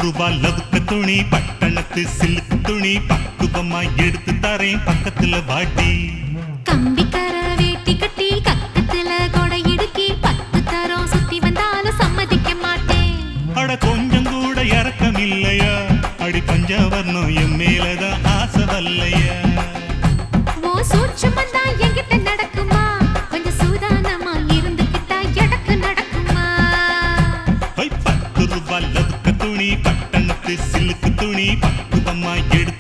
ரூபா லவுக்க துணி பட்டணத்து சில்லுக்கு துணி பக்குவமா எடுத்து தரேன் பக்கத்துல வாட்டி. கம்பிக்கர வேட்டி கட்டி கக்கத்துல கொடை இடுக்கி 10 தரம் சுத்தி வந்தாலும் சம்மதிக்க மாட்டேன். அட கொஞ்சம் கூட இறக்கம் இல்லையா, அடி பஞ்சவர்ணம் என் மேலதான் ஆசை வல்லையா. ஓ சூட்சுமந்தா என்கிட்ட நடக்குமா, கொஞ்சம் சூதானமா இருந்துகிட்டா எனக்கு நடக்குமா. 10 ரூபா லவுக்க துணி பட்டணத்து சில்லுக்கு துணி பக்குவமா எடுத்து